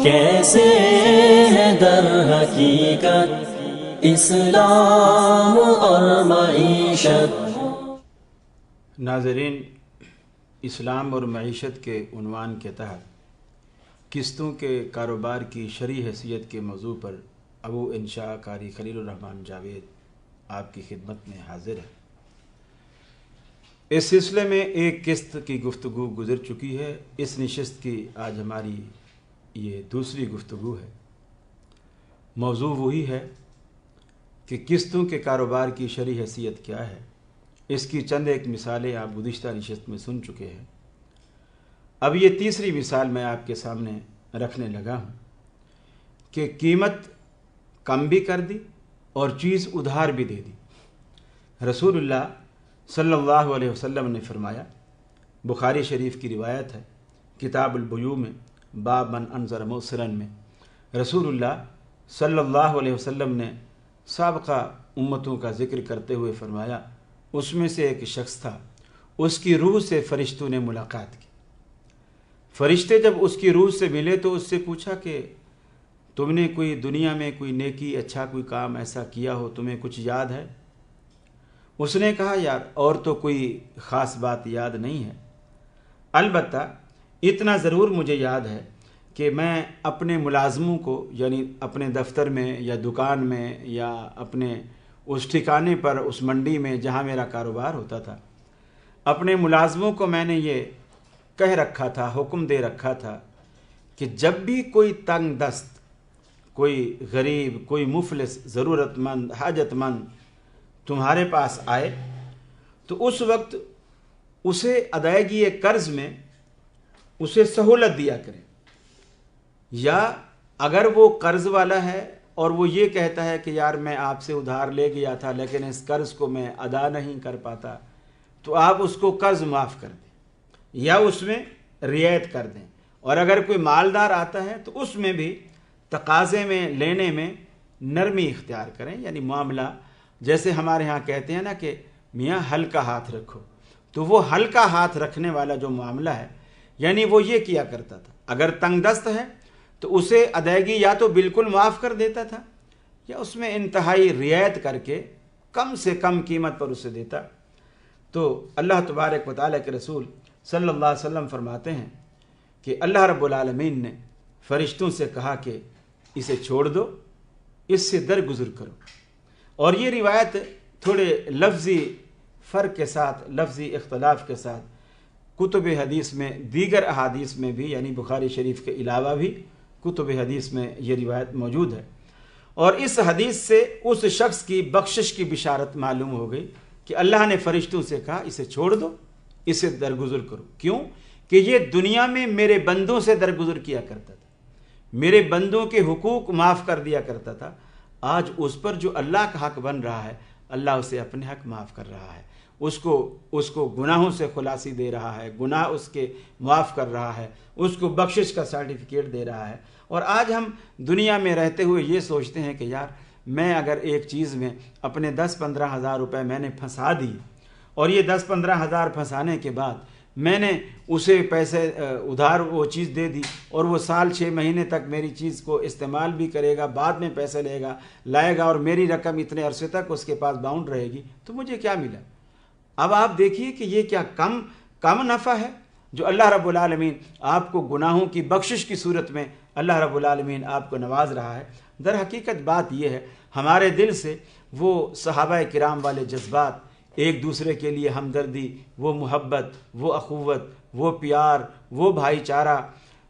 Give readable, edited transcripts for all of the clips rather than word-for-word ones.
کیسے ہے در حقیقت اسلام اور معیشت۔ ناظرین، اسلام اور معیشت کے عنوان کے تحت قسطوں کے کاروبار کی شرعی حیثیت کے موضوع پر ابو انشاء قاری خلیل الرحمن جاوید آپ کی خدمت میں حاضر ہے۔ اس سلسلے میں ایک قسط کی گفتگو گزر چکی ہے، اس نشست کی آج ہماری یہ دوسری گفتگو ہے۔ موضوع وہی ہے کہ قسطوں کے کاروبار کی شرعی حیثیت کیا ہے۔ اس کی چند ایک مثالیں آپ گزشتہ نشست میں سن چکے ہیں۔ اب یہ تیسری مثال میں آپ کے سامنے رکھنے لگا ہوں کہ قیمت کم بھی کر دی اور چیز ادھار بھی دے دی۔ رسول اللہ صلی اللہ علیہ وسلم نے فرمایا، بخاری شریف کی روایت ہے، کتاب البیوع میں باب من انظر موسرا میں رسول اللہ صلی اللہ علیہ وسلم نے سابقہ امتوں کا ذکر کرتے ہوئے فرمایا، اس میں سے ایک شخص تھا، اس کی روح سے فرشتوں نے ملاقات کی۔ فرشتے جب اس کی روح سے ملے تو اس سے پوچھا کہ تم نے کوئی دنیا میں کوئی نیکی، اچھا کوئی کام ایسا کیا ہو، تمہیں کچھ یاد ہے؟ اس نے کہا، یار اور تو کوئی خاص بات یاد نہیں ہے، البتہ اتنا ضرور مجھے یاد ہے کہ میں اپنے ملازموں کو، یعنی اپنے دفتر میں یا دکان میں یا اپنے اس ٹھکانے پر، اس منڈی میں جہاں میرا کاروبار ہوتا تھا، اپنے ملازموں کو میں نے یہ کہہ رکھا تھا، حکم دے رکھا تھا کہ جب بھی کوئی تنگ دست، کوئی غریب، کوئی مفلس، ضرورت مند، حاجت مند تمہارے پاس آئے تو اس وقت اسے ادائیگی قرض میں اسے سہولت دیا کریں، یا اگر وہ قرض والا ہے اور وہ یہ کہتا ہے کہ یار میں آپ سے ادھار لے گیا تھا لیکن اس قرض کو میں ادا نہیں کر پاتا، تو آپ اس کو قرض معاف کر دیں یا اس میں رعایت کر دیں۔ اور اگر کوئی مالدار آتا ہے تو اس میں بھی تقاضے میں لینے میں نرمی اختیار کریں، یعنی معاملہ جیسے ہمارے ہاں کہتے ہیں نا کہ میاں ہلکا ہاتھ رکھو، تو وہ ہلکا ہاتھ رکھنے والا جو معاملہ ہے، یعنی وہ یہ کیا کرتا تھا، اگر تنگ دست ہے تو اسے ادائیگی یا تو بالکل معاف کر دیتا تھا یا اس میں انتہائی رعایت کر کے کم سے کم قیمت پر اسے دیتا۔ تو اللہ تبارک و تعالیٰ کے رسول صلی اللہ علیہ وسلم فرماتے ہیں کہ اللہ رب العالمین نے فرشتوں سے کہا کہ اسے چھوڑ دو، اس سے درگزر کرو۔ اور یہ روایت تھوڑے لفظی فرق کے ساتھ، لفظی اختلاف کے ساتھ کتب حدیث میں، دیگر احادیث میں بھی، یعنی بخاری شریف کے علاوہ بھی کتب حدیث میں یہ روایت موجود ہے۔ اور اس حدیث سے اس شخص کی بخشش کی بشارت معلوم ہو گئی کہ اللہ نے فرشتوں سے کہا اسے چھوڑ دو، اسے درگزر کرو۔ کیوں؟ کہ یہ دنیا میں میرے بندوں سے درگزر کیا کرتا تھا، میرے بندوں کے حقوق معاف کر دیا کرتا تھا، آج اس پر جو اللہ کا حق بن رہا ہے، اللہ اسے اپنے حق معاف کر رہا ہے، اس کو گناہوں سے خلاصی دے رہا ہے، گناہ اس کے معاف کر رہا ہے، اس کو بخشش کا سرٹیفکیٹ دے رہا ہے۔ اور آج ہم دنیا میں رہتے ہوئے یہ سوچتے ہیں کہ یار میں اگر ایک چیز میں اپنے 10-15 ہزار روپے میں نے پھنسا دی، اور یہ 10-15 ہزار پھنسانے کے بعد میں نے اسے پیسے ادھار وہ چیز دے دی، اور وہ سال 6 مہینے تک میری چیز کو استعمال بھی کرے گا، بعد میں پیسے لائے گا اور میری رقم اتنے عرصے تک اس کے پاس باؤنڈ رہے گی، تو مجھے کیا ملا؟ اب آپ دیکھیے کہ یہ کیا کم نفع ہے جو اللہ رب العالمین آپ کو گناہوں کی بخشش کی صورت میں اللہ رب العالمین آپ کو نواز رہا ہے۔ در حقیقت بات یہ ہے، ہمارے دل سے وہ صحابہ کرام والے جذبات، ایک دوسرے کے لیے ہمدردی، وہ محبت، وہ اخوت، وہ پیار، وہ بھائی چارہ،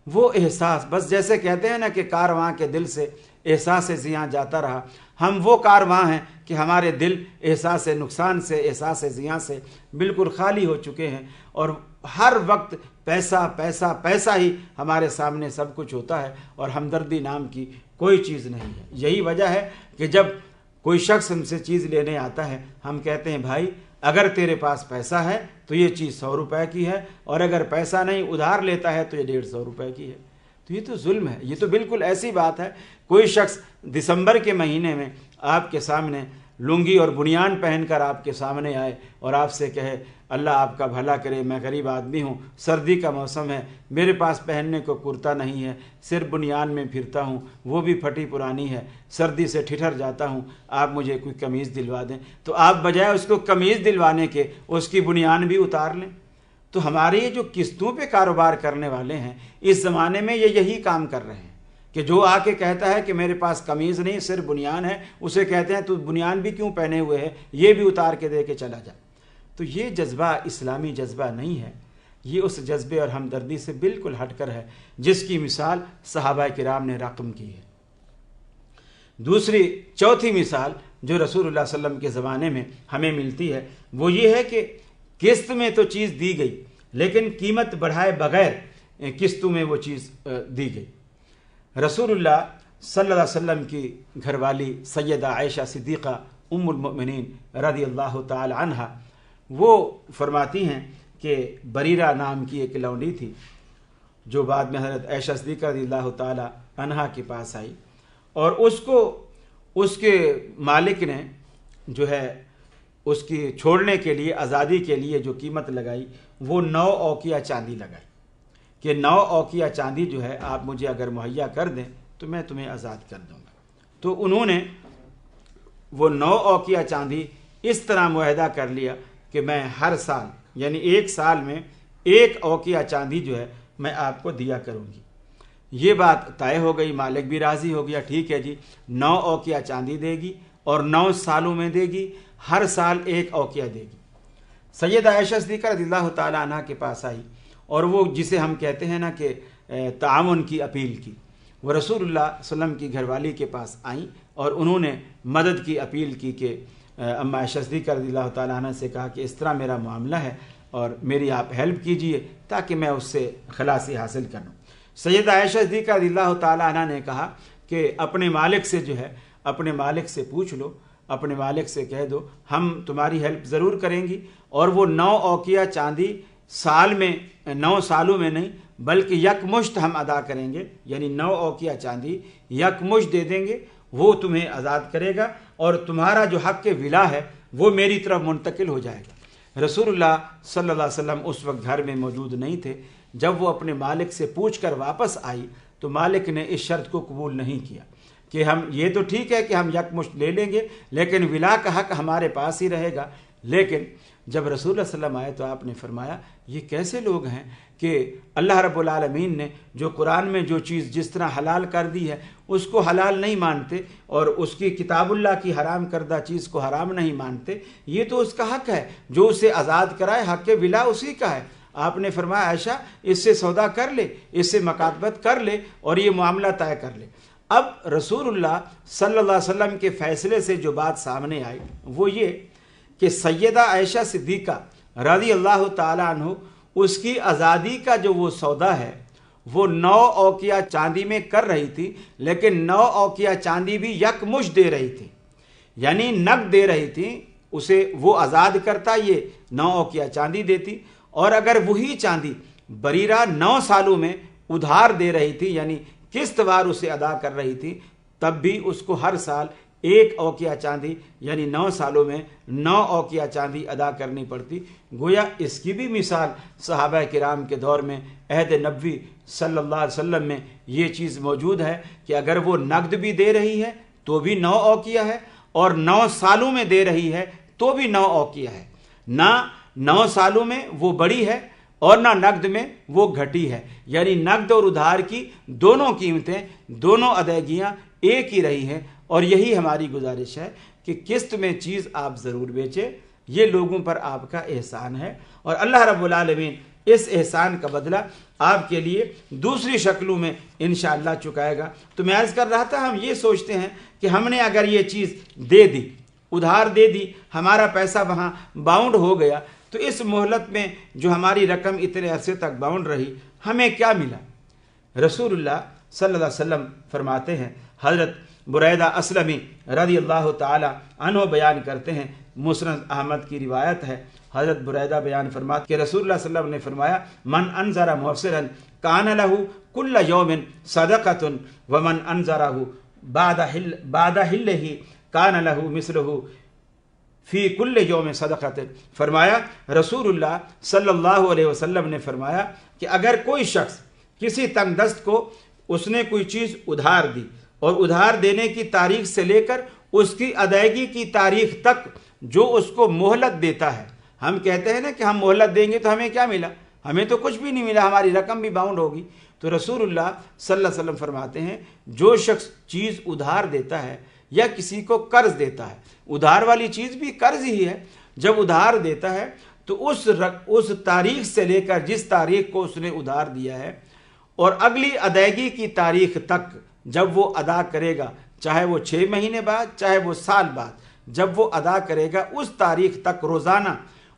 وہ احساس، بس جیسے کہتے ہیں نا کہ کارواں کے دل سے احساس زیاں جاتا رہا، ہم وہ کارواں ہیں کہ ہمارے دل احساس نقصان سے، احساس زیاں سے بالکل خالی ہو چکے ہیں، اور ہر وقت پیسہ پیسہ پیسہ ہی ہمارے سامنے سب کچھ ہوتا ہے، اور ہمدردی نام کی کوئی چیز نہیں ہے۔ یہی وجہ ہے کہ جب کوئی شخص ہم سے چیز لینے آتا ہے، ہم کہتے ہیں بھائی اگر تیرے پاس پیسہ ہے تو یہ چیز 100 روپے کی ہے، اور اگر پیسہ نہیں ادھار لیتا ہے تو یہ 150 روپے کی ہے۔ تو یہ تو ظلم ہے، یہ تو بالکل ایسی بات ہے، کوئی شخص دسمبر کے مہینے میں آپ کے سامنے लुंगी और बुनियान पहनकर आपके सामने आए और आपसे कहे अल्लाह आपका भला करे, मैं गरीब आदमी हूँ, सर्दी का मौसम है, मेरे पास पहनने को कुर्ता नहीं है, सिर्फ बुनियान में फिरता हूँ, वो भी फटी पुरानी है, सर्दी से ठिठर जाता हूँ, आप मुझे कोई कमीज़ दिलवा दें, तो आप बजाय उसको कमीज़ दिलवाने के उसकी बुनियान भी उतार लें। तो हमारे ये जो किस्तों पे कारोबार करने वाले हैं इस ज़माने में ये यही काम कर रहे हैं कि जो आके कहता है कि मेरे पास कमीज़ नहीं सिर्फ बुनियान है, उसे कहते हैं तू बुनियान भी क्यों पहने हुए है, ये भी उतार के दे के चला जा। तो ये जज्बा इस्लामी जज्बा नहीं है, ये उस जज्बे और हमदर्दी से बिल्कुल हटकर है जिसकी मिसाल सहाबा किराम ने रकम की है। दूसरी चौथी मिसाल जो रसूलुल्लाह सल्लल्लाहु अलैहि वसल्लम के ज़माने में हमें मिलती है वो ये है कि किस्त में तो चीज़ दी गई लेकिन कीमत बढ़ाए बगैर किस्तों में वो चीज़ दी गई। रसूलुल्लाह सल्लल्लाहु अलैहि वसल्लम की घरवाली सैयदा आयशा सिद्दीक़ा उम्मुल मोमिनीन रज़ियल्लाहु ताला अन्हा वो फरमाती हैं कि बरीरा नाम की एक लौंडी थी जो बाद में हज़रत आयशा सिद्दीक़ा रज़ियल्लाहु ताला अन्हा के पास आई और उसको उसके मालिक ने जो है उसकी छोड़ने के लिए, आज़ादी के लिए जो कीमत लगाई वो 9 औकिया चांदी लगाई कि 9 औकिया चांदी जो है आप मुझे अगर मुहैया कर दें तो मैं तुम्हें आज़ाद कर दूंगा। तो उन्होंने वो 9 औकिया चांदी इस तरह मुआहदा कर लिया कि मैं हर साल यानी 1 साल में 1 औकिया चांदी जो है मैं आपको दिया करूंगी। ये बात तय हो गई, मालिक भी राज़ी हो गया, ठीक है जी 9 औकिया चांदी देगी और 9 सालों में देगी, हर साल 1 औकिया देगी। सैयदा आयशा सिद्दीक़ा रज़ियल्लाहु ताला अन्हा के पास आई और वो जिसे हम कहते हैं ना कि तामुन की अपील की, वो रसूलुल्लाह सल्लल्लाहु अलैहि वसल्लम की घरवाली के पास आई और उन्होंने मदद की अपील की कि अम्मा आयशा सिद्दीक़ा रज़ियल्लाहु ताला अन्हा से कहा कि इस तरह मेरा मामला है और मेरी आप हेल्प कीजिए ताकि मैं उससे खलासी हासिल कर लूँ। सैयदा आयशा सिद्दीक़ा रज़ियल्लाहु ताला अन्हा ने कहा कि अपने मालिक से जो है अपने मालिक से पूछ लो, अपने मालिक से कह दो हम तुम्हारी हेल्प ज़रूर करेंगी और वो 9 औकिया चांदी साल में 9 सालों में नहीं बल्कि यकमुश्त हम अदा करेंगे, यानी 9 औकिया चांदी यकमुश्त दे देंगे, वो तुम्हें आज़ाद करेगा और तुम्हारा जो हक़ के विला है वो मेरी तरफ मुंतकिल हो जाएगा। रसूलुल्लाह सल्लल्लाहु अलैहि वसल्लम उस वक्त घर में मौजूद नहीं थे। जब वो अपने मालिक से पूछ कर वापस आई तो मालिक ने इस शर्त को कबूल नहीं किया कि हम ये तो ठीक है कि हम यकमुश्त ले लेंगे लेकिन विला का हक़ हमारे पास ही रहेगा। लेकिन जब रसूलुल्लाह सल्लल्लाहु अलैहि वसल्लम आए तो आपने फरमाया ये कैसे लोग हैं कि अल्लाह रब्बुल आलमीन ने जो कुरान में जो चीज़ जिस तरह हलाल कर दी है उसको हलाल नहीं मानते और उसकी किताबुल्लाह की हराम करदा चीज़ को हराम नहीं मानते, ये तो उसका हक़ है, जो उसे आज़ाद कराए हक़ के विला उसी का है। आपने फरमाया आयशा इससे सौदा कर ले, इससे मकातबत कर ले और ये मामला तय कर ले। अब रसूलुल्लाह सल्लल्लाहु अलैहि वसल्लम के फ़ैसले से जो बात सामने आई वो ये कि सैयदा आयशा सिद्दीक़ा रज़ियल्लाहु ताला अन्हु उसकी आज़ादी का जो वो सौदा है वो 9 औकिया चांदी में कर रही थी, लेकिन 9 औकिया चांदी भी यकमुश्त दे रही थी, यानी नकद दे रही थी। उसे वो आज़ाद करता ये 9 औकिया चांदी देती और अगर वही चांदी बरीरा 9 सालों में उधार दे रही थी यानी किस्तवार उसे अदा कर रही थी, तब भी उसको हर साल 1 औकिया चांदी यानी 9 सालों में 9 औकिया चांदी अदा करनी पड़ती। गोया इसकी भी मिसाल सहाबा किराम के दौर में अहद नबवी सल्लल्लाहु अलैहि वसल्लम में ये चीज़ मौजूद है कि अगर वो नकद भी दे रही है तो भी 9 औकिया है और 9 सालों में दे रही है तो भी 9 औकिया है। ना 9 सालों में वो बड़ी है और ना नकद में वो घटी है, यानी नकद और उधार की दोनों कीमतें, दोनों अदायगियाँ एक ही रही हैं। और यही हमारी गुजारिश है कि किस्त में चीज़ आप ज़रूर बेचें, ये लोगों पर आपका एहसान है और अल्लाह रब्बुल आलमीन इस एहसान का बदला आपके लिए दूसरी शक्लों में इंशाअल्लाह चुकाएगा। तो मैं अर्ज़ कर रहा था, हम ये सोचते हैं कि हमने अगर ये चीज़ दे दी, उधार दे दी, हमारा पैसा वहाँ बाउंड हो गया, तो इस मोहलत में जो हमारी रकम इतने अरसे तक बाउंड रही हमें क्या मिला। रसूलुल्लाह सल्लल्लाहु अलैहि वसल्लम फरमाते हैं, हज़रत बुरैदा असलमी रज़ियल्लाहु ताला अन्हु बयान करते हैं, मुस्नद अहमद की रिवायत है, हज़रत बुरैदा बयान फरमाते कि रसूलुल्लाह सल्लल्लाहु अलैहि वसल्लम ने फरमाया, मन अनज़रा मुहसिरन कान लहू कुल्ल यौमिन सदक़तुन व मन अनज़रहु बादा हिल्लही कान लहू मिस्लहु فی کل یوم صدقۃ، فرمایا رسول اللہ صلی اللہ علیہ وسلم نے فرمایا کہ اگر کوئی شخص کسی تنگ دست کو اس نے کوئی چیز ادھار دی اور ادھار دینے کی تاریخ سے لے کر اس کی ادائیگی کی تاریخ تک جو اس کو مہلت دیتا ہے، ہم کہتے ہیں نا کہ ہم مہلت دیں گے تو ہمیں کیا ملا، ہمیں تو کچھ بھی نہیں ملا، ہماری رقم بھی باؤنڈ ہوگی. تو رسول اللہ صلی اللہ علیہ وسلم فرماتے ہیں جو شخص چیز ادھار دیتا ہے یا کسی کو قرض دیتا ہے، ادھار والی چیز بھی قرض ہی ہے، جب ادھار دیتا ہے تو اس تاریخ سے لے کر جس تاریخ کو اس نے ادھار دیا ہے اور اگلی ادائیگی کی تاریخ تک جب وہ ادا کرے گا، چاہے وہ 6 مہینے بعد چاہے وہ سال بعد، جب وہ ادا کرے گا اس تاریخ تک روزانہ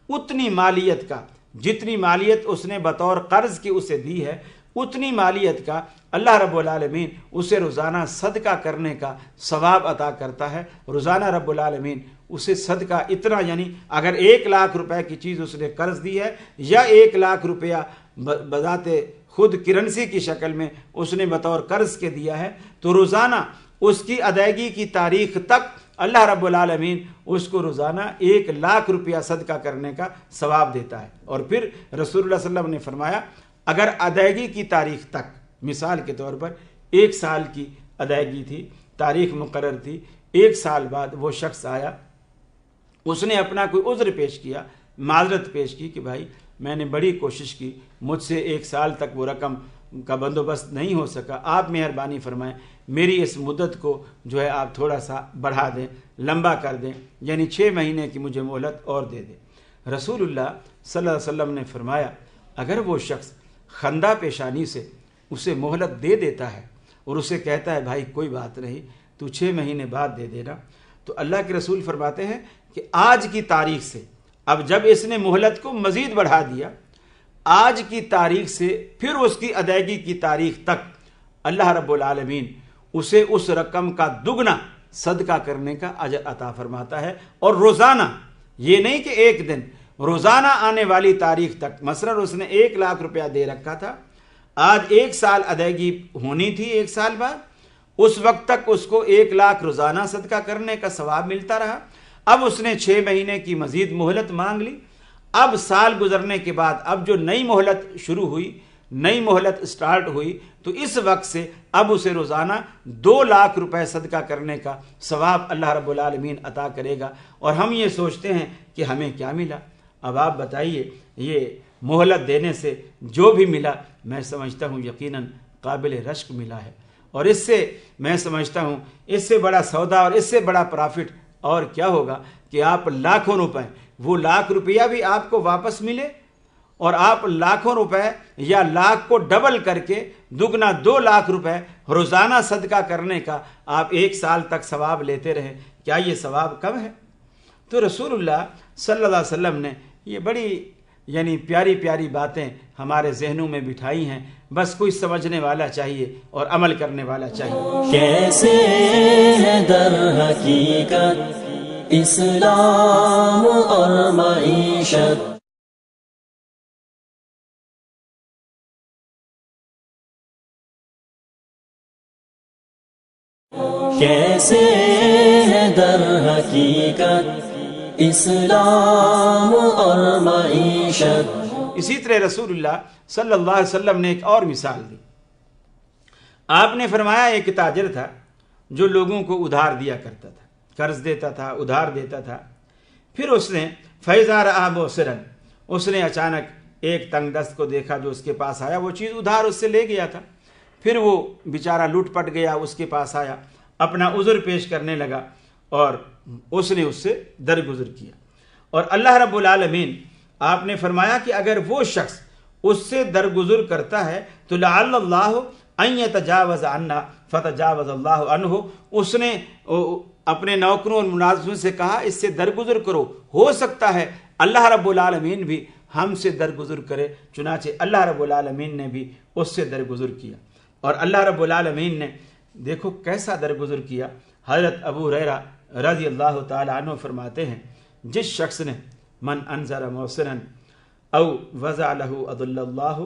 اتنی مالیت کا، جتنی مالیت اس نے بطور قرض کی اسے دی ہے، اتنی مالیت کا اللہ رب العالمین اسے روزانہ صدقہ کرنے کا ثواب عطا کرتا ہے. روزانہ رب العالمین اسے صدقہ اتنا، یعنی اگر 1 لاکھ روپے کی چیز اس نے قرض دی ہے یا 1 لاکھ روپیہ بذات خود کرنسی کی شکل میں اس نے بطور قرض کے دیا ہے، تو روزانہ اس کی ادائیگی کی تاریخ تک اللہ رب العالمین اس کو روزانہ 1 لاکھ روپیہ صدقہ کرنے کا ثواب دیتا ہے. اور پھر رسول اللہ صلی اللہ علیہ وسلم نے فرمایا اگر ادائیگی کی تاریخ تک، مثال کے طور پر 1 سال کی ادائیگی تھی، تاریخ مقرر تھی، 1 سال بعد وہ شخص آیا، اس نے اپنا کوئی عذر پیش کیا، معذرت پیش کی کہ بھائی میں نے بڑی کوشش کی، مجھ سے 1 سال تک وہ رقم کا بندوبست نہیں ہو سکا، آپ مہربانی فرمائیں میری اس مدت کو جو ہے آپ تھوڑا سا بڑھا دیں، لمبا کر دیں، یعنی 6 مہینے کی مجھے مہلت اور دے دیں. رسول اللہ صلی اللہ علیہ وسلم نے فرمایا اگر وہ شخص خندہ پیشانی سے اسے مہلت دے دیتا ہے اور اسے کہتا ہے بھائی کوئی بات نہیں تو 6 مہینے بعد دے دینا، تو اللہ کے رسول فرماتے ہیں کہ آج کی تاریخ سے، اب جب اس نے مہلت کو مزید بڑھا دیا، آج کی تاریخ سے پھر اس کی ادائیگی کی تاریخ تک اللہ رب العالمین اسے اس رقم کا دگنا صدقہ کرنے کا اجر عطا فرماتا ہے. اور روزانہ، یہ نہیں کہ ایک دن، روزانہ آنے والی تاریخ تک، مثلا اس نے 1 لاکھ روپیہ دے رکھا تھا، آج 1 سال ادائیگی ہونی تھی، 1 سال بعد، اس وقت تک اس کو 1 لاکھ روزانہ صدقہ کرنے کا ثواب ملتا رہا. اب اس نے 6 مہینے کی مزید مہلت مانگ لی، اب سال گزرنے کے بعد اب جو نئی مہلت شروع ہوئی، نئی مہلت سٹارٹ ہوئی، تو اس وقت سے اب اسے روزانہ 2 لاکھ روپے صدقہ کرنے کا ثواب اللہ رب العالمین عطا کرے گا. اور ہم یہ سوچتے ہیں کہ ہمیں کیا ملا. اب آپ بتائیے، یہ مہلت دینے سے جو بھی ملا میں سمجھتا ہوں یقیناً قابل رشک ملا ہے، اور اس سے میں سمجھتا ہوں اس سے بڑا سودا اور اس سے بڑا پرافٹ اور کیا ہوگا کہ آپ لاکھوں روپے، وہ لاکھ روپیہ بھی آپ کو واپس ملے اور آپ لاکھوں روپے یا لاکھ کو ڈبل کر کے دگنا 2 لاکھ روپے روزانہ صدقہ کرنے کا آپ 1 سال تک ثواب لیتے رہیں. کیا یہ ثواب کم ہے؟ تو رسول اللہ صلی اللہ علیہ وسلم نے یہ بڑی یعنی پیاری پیاری باتیں ہمارے ذہنوں میں بٹھائی ہیں، بس کوئی سمجھنے والا چاہیے اور عمل کرنے والا چاہیے. کیسے ہے در حقیقت اسلام اور معیشت، کیسے ہے در حقیقت اسلام اور معیشت. اسی طرح رسول اللہ صلی اللہ علیہ وسلم نے ایک اور مثال دی. آپ نے فرمایا ایک تاجر تھا جو لوگوں کو ادھار دیا کرتا تھا، قرض دیتا تھا، ادھار دیتا تھا. پھر اس نے فیضا رآ موسرن، اس نے اچانک ایک تنگ دست کو دیکھا جو اس کے پاس آیا، وہ چیز ادھار اس سے لے گیا تھا. پھر وہ بیچارہ لوٹ پٹ گیا، اس کے پاس آیا، اپنا عذر پیش کرنے لگا اور اس نے اس سے درگزر کیا. اور اللہ رب العالمین آپ نے فرمایا کہ اگر وہ شخص اس سے درگزر کرتا ہے تو لعل اللہ ان یتجاوز عنا فتجاوز اللہ عنہ، اس نے اپنے نوکروں اور ملازموں سے کہا اس سے درگزر کرو، ہو سکتا ہے اللہ رب العالمین بھی ہم سے درگزر کرے. چنانچہ اللہ رب العالمین نے بھی اس سے درگزر کیا. اور اللہ رب العالمین نے دیکھو کیسا درگزر کیا. حضرت ابو ہریرہ رضی اللہ تعالی عنہ فرماتے ہیں جس شخص نے من انذر موسرا او وضع له اضل اللہ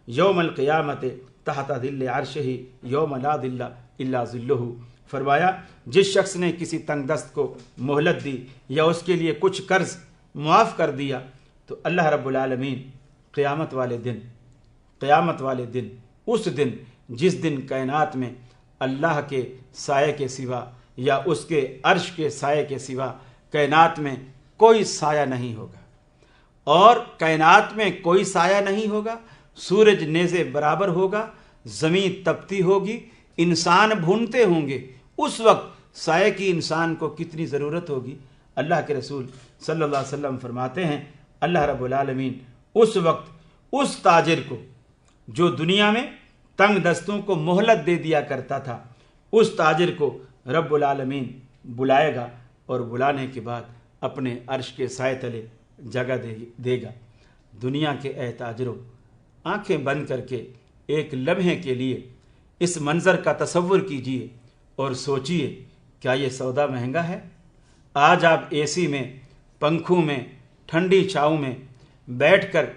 یوم القیامت तहत दिल अर्शिही यौम ला दिल्ला इल्ला ज़िल्लुहु। फरमाया जिस शख्स ने किसी तंगदस्त को मोहलत दी या उसके लिए कुछ कर्ज मुआफ़ कर दिया तो अल्लाह रब्बुल आलमीन क़यामत वाले दिन उस दिन जिस दिन कायनात में अल्लाह के साये के सिवा या उसके अर्श के साये के सिवा कायनात में कोई साया नहीं होगा, और कायनात में कोई साया नहीं होगा, सूरज नेज़े बराबर होगा, ज़मीन तपती होगी, इंसान भूनते होंगे, उस वक्त साये की इंसान को कितनी ज़रूरत होगी। अल्लाह के रसूल सल्लल्लाहु अलैहि वसल्लम फरमाते हैं अल्लाह रब्बुल आलमीन उस वक्त उस ताजिर को जो दुनिया में तंग दस्तों को मोहलत दे दिया करता था, उस ताजिर को रब्बुल आलमीन बुलाएगा और बुलाने के बाद अपने अर्श के साए तले जगह देगा। दुनिया के ए ताजिरों, आंखें बंद करके एक लम्हे के लिए इस मंज़र का तसव्वुर कीजिए और सोचिए क्या ये सौदा महंगा है। आज आप एसी में, पंखों में, ठंडी छाँव में बैठकर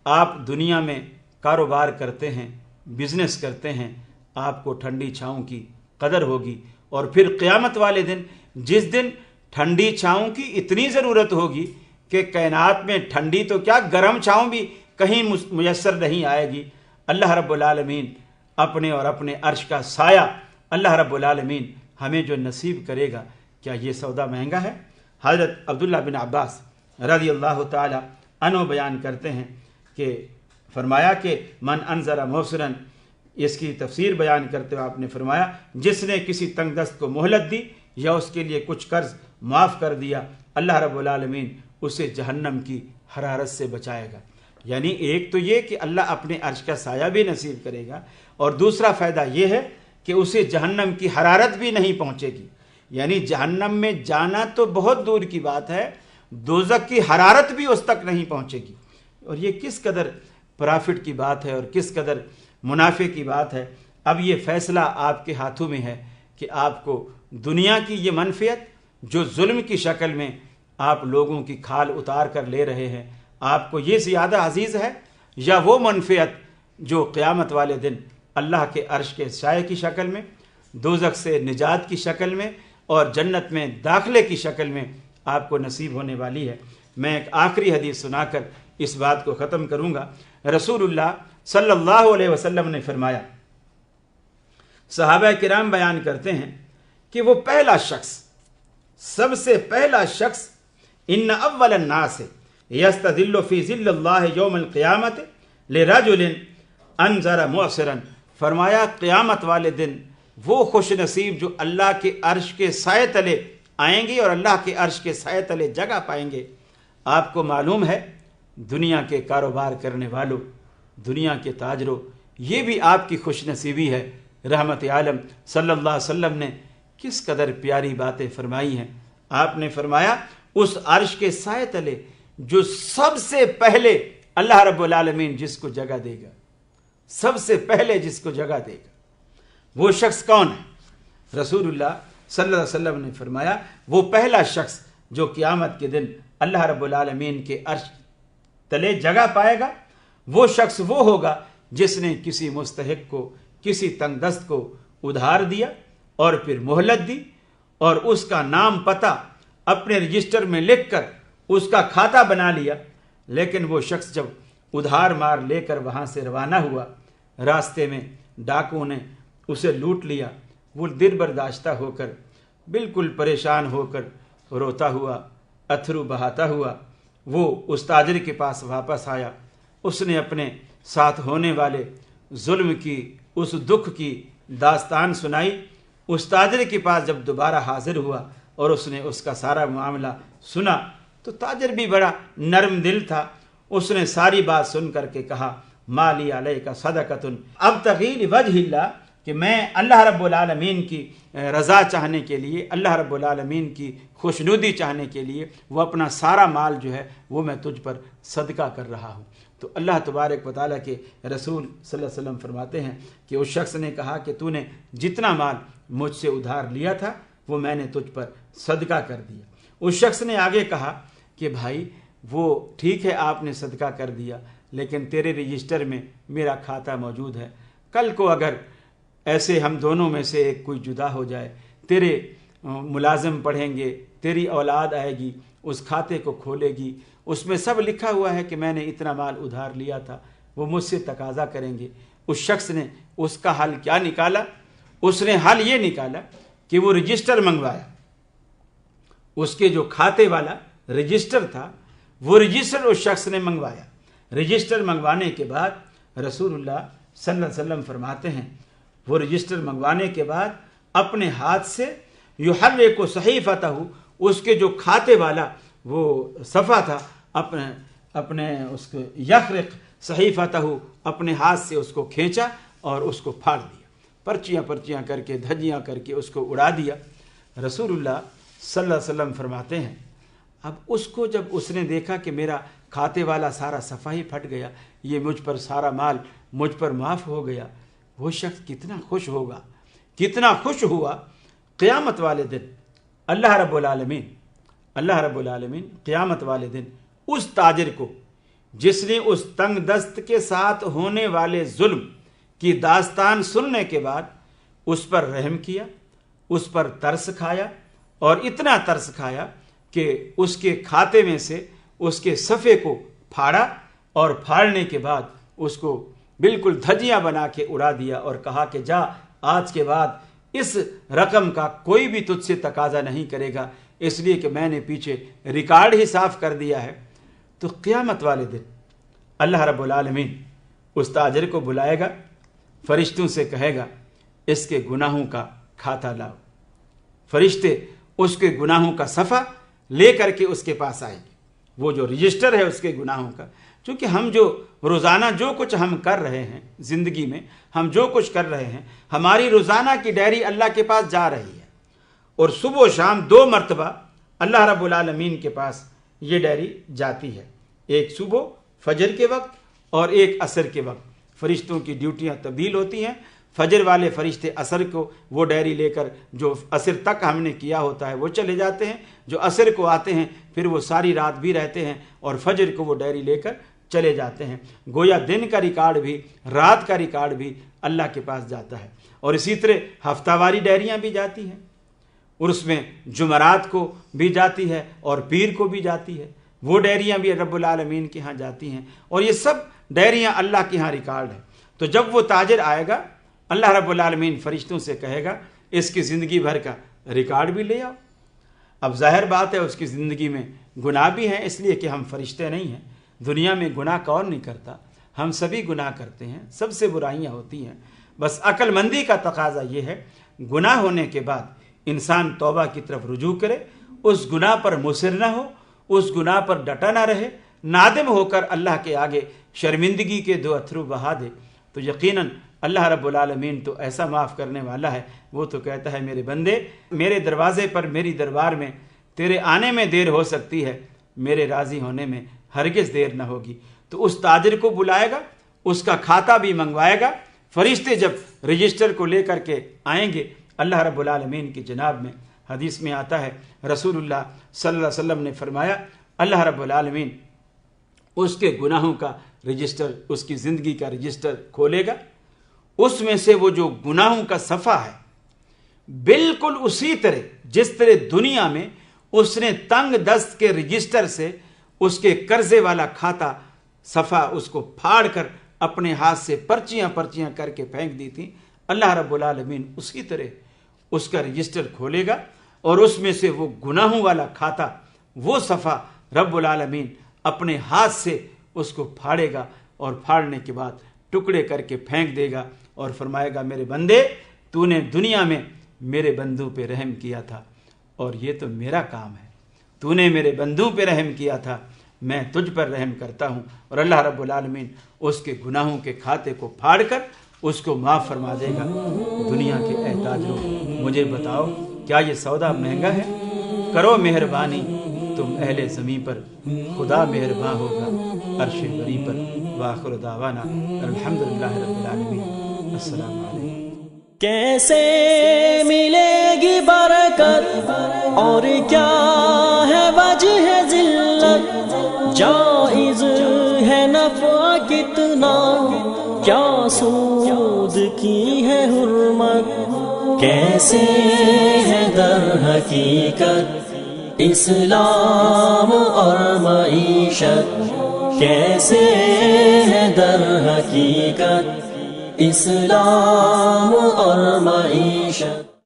आप दुनिया में कारोबार करते हैं, बिजनेस करते हैं, आपको ठंडी छाँव की कदर होगी। और फिर क़यामत वाले दिन जिस दिन ठंडी छाँव की इतनी ज़रूरत होगी कि कायनात में ठंडी तो क्या गर्म छाँव भी कहीं मुयस्सर नहीं आएगी, अल्लाह रब्बुल आलमीन अपने और अपने अर्श का साया अल्लाह रब्बुल आलमीन हमें जो नसीब करेगा, क्या ये सौदा महंगा है। हज़रत अब्दुल्लाह बिन अब्बास रज़ियल्लाहु ताला अन्हु बयान करते हैं कि फरमाया कि मन अनज़रा मौसरन, इसकी तफसीर बयान करते हुए आपने फरमाया जिसने किसी तंगदस्त को मोहलत दी या उसके लिए कुछ कर्ज माफ़ कर दिया, अल्लाह रब्बुल आलमीन उसे जहन्नम की हरारत से बचाएगा। यानी एक तो ये कि अल्लाह अपने अर्श का साया भी नसीब करेगा, और दूसरा फ़ायदा ये है कि उसे जहन्नम की हरारत भी नहीं पहुँचेगी। यानी जहन्नम में जाना तो बहुत दूर की बात है, दोज़ख की हरारत भी उस तक नहीं पहुँचेगी। और ये किस कदर प्रॉफिट की बात है और किस कदर मुनाफे की बात है। अब ये फ़ैसला आपके हाथों में है कि आपको दुनिया की ये मनफियत जो जुल्म की शक्ल में आप लोगों की खाल उतार कर ले रहे हैं, आपको ये ज़्यादा अजीज़ है या वो मनफियत जो क़यामत वाले दिन अल्लाह के अर्श के साये की शक्ल में, दोज़ख से निजात की शक्ल में और जन्नत में दाखिले की शक्ल में आपको नसीब होने वाली है। मैं एक आखिरी हदीस सुनाकर इस बात को ख़त्म करूँगा। रसूलुल्लाह सल्लल्लाहु अलैहि वसल्लम ने फरमाया, सहाबा किराम बयान करते हैं कि वो पहला शख्स, सबसे पहला शख्स, इन्ना अव्वलन नास यस्तदिल्लु फी ज़िल्लिल्लाहि यौमल क़ियामत लिरजुलिन अनज़रा मुअस्सिरन। फरमाया क़यामत वाले दिन वो खुश नसीब जो अल्लाह के अर्श के साए तले आएंगे और अल्लाह के अर्श के साए तले जगह पाएंगे। आपको मालूम है दुनिया के कारोबार करने वालों, दुनिया के ताजरों, ये भी आपकी खुश नसीबी है। रहमत आलम सल्लल्लाहु अलैहि वसल्लम ने किस कदर प्यारी बातें फरमाई हैं। आपने फरमाया उस अर्श के साए तले जो सबसे पहले अल्लाह रब्बुल आलमीन जिसको जगह देगा, सबसे पहले जिसको जगह देगा, वो शख्स कौन है। रसूलुल्लाह सल्लल्लाहु अलैहि वसल्लम ने फरमाया वो पहला शख्स जो क़यामत के दिन अल्लाह रब्बुल आलमीन के अर्श तले जगह पाएगा, वो शख्स वो होगा जिसने किसी मुस्तहिक को, किसी तंगदस्त को उधार दिया और फिर मोहलत दी और उसका नाम पता अपने रजिस्टर में लिखकर उसका खाता बना लिया। लेकिन वो शख्स जब उधार मार लेकर वहाँ से रवाना हुआ, रास्ते में डाकुओं ने उसे लूट लिया। वो दिल बर्दाश्ता होकर, बिल्कुल परेशान होकर, रोता हुआ, अथरू बहाता हुआ वो उस ताजिर के पास वापस आया। उसने अपने साथ होने वाले जुल्म की, उस दुख की दास्तान सुनाई। उस ताजिर के पास जब दोबारा हाजिर हुआ और उसने उसका सारा मामला सुना तो ताजिर भी बड़ा नरम दिल था। उसने सारी बात सुन करके कहा, माली अलैका सदक़तुन अब्तग़ी वजहिल्लाह, कि मैं अल्लाह रब्बुल आलमीन की रज़ा चाहने के लिए, अल्लाह रब्बुल आलमीन की खुशनुदी चाहने के लिए वो अपना सारा माल जो है वो मैं तुझ पर सदका कर रहा हूँ। तो अल्लाह तबारक व तआला के रसूल सल्लल्लाहु अलैहि वसल्लम फरमाते हैं कि उस शख्स ने कहा कि तूने जितना माल मुझसे उधार लिया था वो मैंने तुझ पर सदका कर दिया। उस शख्स ने आगे कहा कि भाई वो ठीक है आपने सदका कर दिया, लेकिन तेरे रजिस्टर में मेरा खाता मौजूद है, कल को अगर ऐसे हम दोनों में से एक कोई जुदा हो जाए, तेरे मुलाजिम पढ़ेंगे, तेरी औलाद आएगी, उस खाते को खोलेगी, उसमें सब लिखा हुआ है कि मैंने इतना माल उधार लिया था, वो मुझसे तकाजा करेंगे। उस शख्स ने उसका हल क्या निकाला? उसने हल ये निकाला कि वो रजिस्टर मंगवाया। उसके जो खाते वाला रजिस्टर था, वो रजिस्टर उस शख्स ने मंगवाया। रजिस्टर मंगवाने के बाद रसूलुल्लाह सल्लल्लाहु अलैहि वसल्लम फरमाते हैं, वो रजिस्टर मंगवाने के बाद अपने हाथ से युहर्रिकु सहीफतहु, उसके जो खाते वाला वो सफ़ा था, अपने उसको यखरिक सहीफतहु, अपने हाथ से उसको खींचा और उसको फाड़ दिया, पर्चियाँ करके, धज्जियाँ करके उसको उड़ा दिया। रसूलुल्लाह सल्लल्लाहु अलैहि वसल्लम फरमाते हैं, अब उसको जब उसने देखा कि मेरा खाते वाला सारा सफ़ा ही फट गया, ये मुझ पर सारा माल मुझ पर माफ़ हो गया, वो शख्स कितना खुश होगा, कितना खुश हुआ। क़यामत वाले दिन अल्लाह रब्बुल आलमीन क़यामत वाले दिन उस ताजिर को जिसने उस तंग दस्त के साथ होने वाले जुल्म की दास्तान सुनने के बाद उस पर रहम किया, उस पर तरस खाया, और इतना तरस खाया कि उसके खाते में से उसके सफ़े को फाड़ा, और फाड़ने के बाद उसको बिल्कुल धज्जियाँ बना के उड़ा दिया और कहा कि जा, आज के बाद इस रकम का कोई भी तुझसे तकाजा नहीं करेगा, इसलिए कि मैंने पीछे रिकॉर्ड ही साफ कर दिया है। तो क़यामत वाले दिन अल्लाह रब्बुल आलमीन उस ताजिर को बुलाएगा, फरिश्तों से कहेगा इसके गुनाहों का खाता लाओ। फरिश्ते उसके गुनाहों का सफ़ा ले करके उसके पास आएंगे, वो जो रजिस्टर है उसके गुनाहों का। क्योंकि हम जो रोज़ाना जो कुछ हम कर रहे हैं ज़िंदगी में, हम जो कुछ कर रहे हैं, हमारी रोज़ाना की डायरी अल्लाह के पास जा रही है, और सुबह शाम 2 मरतबा अल्लाह रब्बुल आलमीन के पास ये डायरी जाती है, एक सुबह फजर के वक्त और एक असर के वक्त। फरिश्तों की ड्यूटियाँ तब्दील होती हैं। फजर वाले फरिश्ते असर को वो डायरी लेकर जो असर तक हमने किया होता है वो चले जाते हैं, जो असर को आते हैं फिर वो सारी रात भी रहते हैं और फजर को वो डायरी लेकर चले जाते हैं। गोया दिन का रिकॉर्ड भी, रात का रिकॉर्ड भी अल्लाह के पास जाता है। और इसी तरह हफ्तावारी डायरियाँ भी जाती हैं, और उसमें जुमरात को भी जाती है और पीर को भी जाती है, वो डायरियाँ भी रब्बुल आलमीन के यहाँ जाती हैं, और ये सब डायरियाँ अल्लाह के यहाँ रिकॉर्ड है। तो जब वो ताजिर आएगा, अल्लाह रब्बुल आलमीन फरिश्तों से कहेगा इसकी ज़िंदगी भर का रिकॉर्ड भी ले आओ। अब ज़ाहिर बात है उसकी ज़िंदगी में गुनाह भी हैं, इसलिए कि हम फरिश्ते नहीं हैं। दुनिया में गुनाह कौन नहीं करता, हम सभी गुनाह करते हैं, सबसे बुराइयां होती हैं। बस अक्लमंदी का तकाजा ये है, गुनाह होने के बाद इंसान तौबा की तरफ रुजू करे, उस गुनाह पर मुसिर ना हो, उस गुनाह पर डटा ना रहे, नादिम होकर अल्लाह के आगे शर्मिंदगी के 2 अथरू बहा दे, तो यकीनन अल्लाह रब्बुल आलमीन तो ऐसा माफ़ करने वाला है। वो तो कहता है मेरे बंदे, मेरे दरवाज़े पर, मेरी दरबार में तेरे आने में देर हो सकती है, मेरे राज़ी होने में हरगिज़ देर ना होगी। तो उस ताजिर को बुलाएगा, उसका खाता भी मंगवाएगा। फरिश्ते जब रजिस्टर को लेकर के आएंगे अल्लाह रब्बुल आलमीन की जनाब में, हदीस में आता है रसूलुल्लाह सल्लल्लाहु अलैहि वसल्लम ने फरमाया, अल्लाह रब्बुल आलमीन उसके गुनाहों का रजिस्टर, उसकी ज़िंदगी का रजिस्टर खोलेगा। उसमें से वो जो गुनाहों का सफ़ा है, बिल्कुल उसी तरह जिस तरह दुनिया में उसने तंग दस्त के रजिस्टर से उसके कर्जे वाला खाता सफ़ा उसको फाड़ कर अपने हाथ से पर्चियाँ करके फेंक दी थी, अल्लाह रब्बुल आलमीन उसी तरह उसका रजिस्टर खोलेगा और उसमें से वो गुनाहों वाला खाता, वो सफ़ा रब्बुल आलमीन अपने हाथ से उसको फाड़ेगा और फाड़ने के बाद टुकड़े करके फेंक देगा और फरमाएगा मेरे बंदे, तूने दुनिया में मेरे बंदू पे रहम किया था और ये तो मेरा काम है, तूने मेरे बंदू पे रहम किया था, मैं तुझ पर रहम करता हूँ। और अल्लाह रब्बुल आलमीन उसके गुनाहों के खाते को फाड़ कर उसको माफ़ फरमा देगा। दुनिया के एहताजों, मुझे बताओ क्या ये सौदा महंगा है? करो मेहरबानी तुम अहले ज़मीं पर, खुदा मेहरबान होगा अर्श बरी पर। वाखिर दावाना अल्हम्दुलिल्लाह रब्बिल आलमीन। अस्सलामु अलैकुम। कैसे मिलेगी बरकत और क्या है वजह जिल्लत, जायज़ है नफ़ा कितना, क्या सूद کی ہے حرمت، کیسے ہے در حقیقت اسلام اور معیشت، کیسے ہے در حقیقت اسلام اور معیشت۔